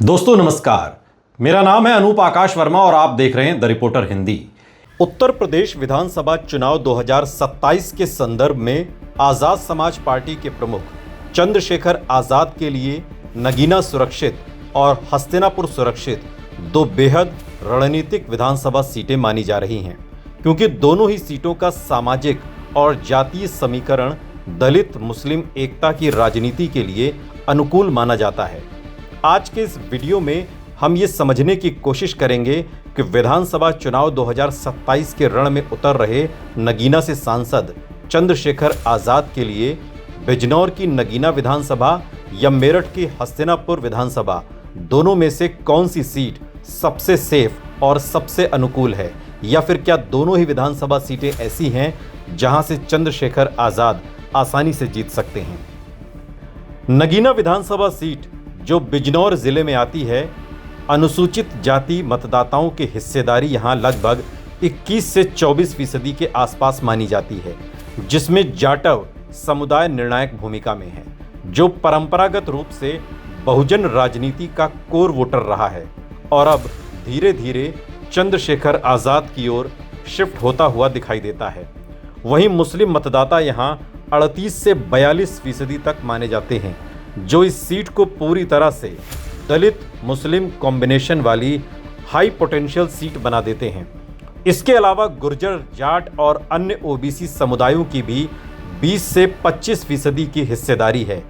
दोस्तों नमस्कार, मेरा नाम है अनूप आकाश वर्मा और आप देख रहे हैं द रिपोर्टर हिंदी। उत्तर प्रदेश विधानसभा चुनाव 2027 के संदर्भ में आजाद समाज पार्टी के प्रमुख चंद्रशेखर आजाद के लिए नगीना सुरक्षित और हस्तिनापुर सुरक्षित दो बेहद रणनीतिक विधानसभा सीटें मानी जा रही हैं, क्योंकि दोनों ही सीटों का सामाजिक और जातीय समीकरण दलित मुस्लिम एकता की राजनीति के लिए अनुकूल माना जाता है। आज के इस वीडियो में हम ये समझने की कोशिश करेंगे कि विधानसभा चुनाव 2027 के रण में उतर रहे नगीना से सांसद चंद्रशेखर आजाद के लिए बिजनौर की नगीना विधानसभा या मेरठ की हस्तिनापुर विधानसभा, दोनों में से कौन सी सीट सबसे सेफ और सबसे अनुकूल है, या फिर क्या दोनों ही विधानसभा सीटें ऐसी हैं जहां से चंद्रशेखर आजाद आसानी से जीत सकते हैं। नगीना विधानसभा सीट जो बिजनौर जिले में आती है, अनुसूचित जाति मतदाताओं की हिस्सेदारी यहां लगभग 21 से 24% के आसपास मानी जाती है, जिसमें जाटव समुदाय निर्णायक भूमिका में है, जो परंपरागत रूप से बहुजन राजनीति का कोर वोटर रहा है और अब धीरे धीरे चंद्रशेखर आजाद की ओर शिफ्ट होता हुआ दिखाई देता है। वहीं मुस्लिम मतदाता यहां 38 से 42% तक माने जाते हैं, जो इस सीट को पूरी तरह से दलित मुस्लिम कॉम्बिनेशन वाली हाई पोटेंशियल सीट बना देते हैं। इसके अलावा गुर्जर, जाट और अन्य ओबीसी समुदायों की भी 20 से 25% की हिस्सेदारी है,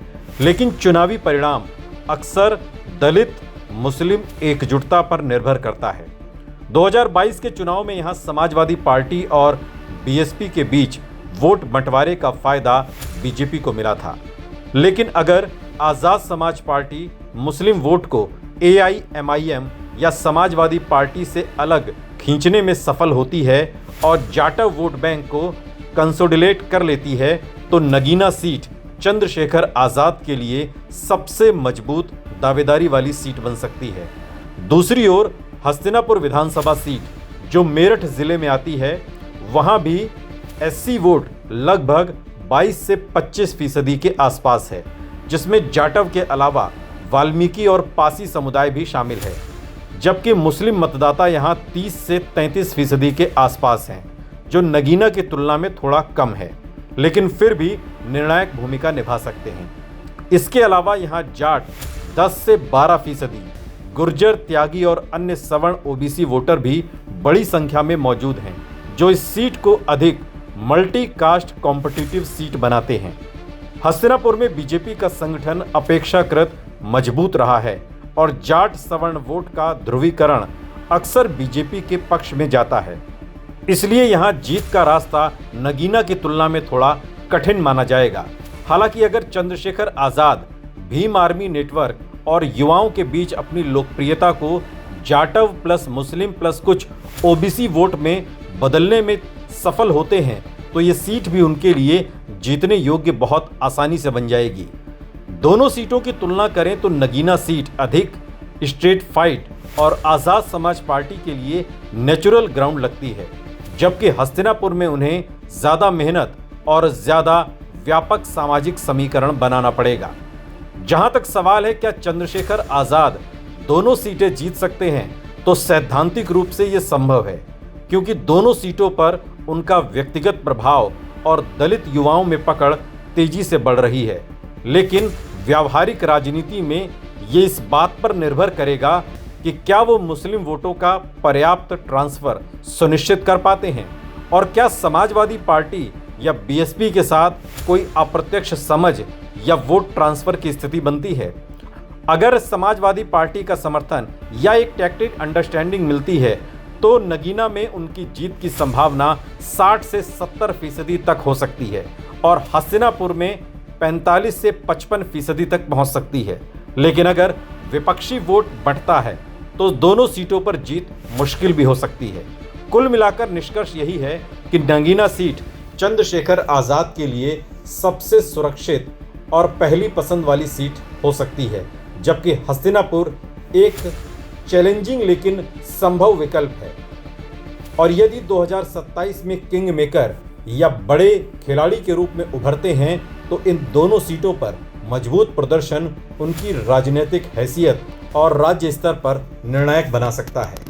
लेकिन चुनावी परिणाम अक्सर दलित मुस्लिम एकजुटता पर निर्भर करता है। 2022 के चुनाव में यहां समाजवादी पार्टी और बीएसपी के बीच वोट बंटवारे का फायदा बीजेपी को मिला था, लेकिन अगर आजाद समाज पार्टी मुस्लिम वोट को एआईएमआईएम या समाजवादी पार्टी से अलग खींचने में सफल होती है और जाटव वोट बैंक को कंसोलिडेट कर लेती है, तो नगीना सीट चंद्रशेखर आजाद के लिए सबसे मजबूत दावेदारी वाली सीट बन सकती है। दूसरी ओर हस्तिनापुर विधानसभा सीट जो मेरठ जिले में आती है, वहां भी एससी वोट लगभग 22 से 25% के आसपास है, जिसमें जाटव के अलावा वाल्मीकि और पासी समुदाय भी शामिल है, जबकि मुस्लिम मतदाता यहां 30 से 33% के आसपास हैं, जो नगीना की तुलना में थोड़ा कम है, लेकिन फिर भी निर्णायक भूमिका निभा सकते हैं। इसके अलावा यहां जाट 10 से 12%, गुर्जर, त्यागी और अन्य सवर्ण ओबीसी वोटर भी बड़ी संख्या में मौजूद हैं, जो इस सीट को अधिक मल्टी कास्ट कॉम्पिटिटिव सीट बनाते हैं। हस्तिनापुर में बीजेपी का संगठन अपेक्षाकृत मजबूत रहा है और जाट सवर्ण वोट का ध्रुवीकरण अक्सर बीजेपी के पक्ष में जाता है, इसलिए यहां जीत का रास्ता नगीना की तुलना में थोड़ा कठिन माना जाएगा। हालांकि अगर चंद्रशेखर आजाद भीम आर्मी नेटवर्क और युवाओं के बीच अपनी लोकप्रियता को जाटव प्लस मुस्लिम प्लस कुछ ओबीसी वोट में बदलने में सफल होते हैं, तो ये सीट भी उनके लिए जीतने योग्य बहुत आसानी से बन जाएगी। दोनों सीटों की तुलना करें तो नगीना सीट अधिक स्ट्रेट फाइट और आजाद समाज पार्टी के लिए नेचुरल ग्राउंड लगती है, जबकि हस्तिनापुर में उन्हें ज़्यादा मेहनत और ज़्यादा व्यापक सामाजिक समीकरण बनाना पड़ेगा। जहां तक सवाल है क्या चंद्रशेखर आजाद दोनों सीटें जीत सकते हैं, तो सैद्धांतिक रूप से ये संभव है, क्योंकि दोनों सीटों पर उनका व्यक्तिगत प्रभाव और दलित युवाओं में पकड़ तेजी से बढ़ रही है। लेकिन व्यावहारिक राजनीति में ये इस बात पर निर्भर करेगा कि क्या वो मुस्लिम वोटों का पर्याप्त ट्रांसफर सुनिश्चित कर पाते हैं, और क्या समाजवादी पार्टी या बीएसपी के साथ कोई अप्रत्यक्ष समझ या वोट ट्रांसफर की स्थिति बनती है। अगर समाजवादी पार्टी का समर्थन या एक टैक्टिक अंडरस्टैंडिंग मिलती है, तो नगीना में उनकी जीत की संभावना 60 से 70% तक हो सकती है और हस्तिनापुर में 45 से 55% तक पहुंच सकती है। लेकिन अगर विपक्षी वोट बढ़ता है तो दोनों सीटों पर जीत मुश्किल भी हो सकती है। कुल मिलाकर निष्कर्ष यही है कि नगीना सीट चंद्रशेखर आजाद के लिए सबसे सुरक्षित और पहली पसंद वाली सीट हो सकती है, जबकि हस्तिनापुर एक चैलेंजिंग लेकिन संभव विकल्प है। और यदि 2027 में किंग मेकर या बड़े खिलाड़ी के रूप में उभरते हैं, तो इन दोनों सीटों पर मजबूत प्रदर्शन उनकी राजनीतिक हैसियत और राज्य स्तर पर निर्णायक बना सकता है।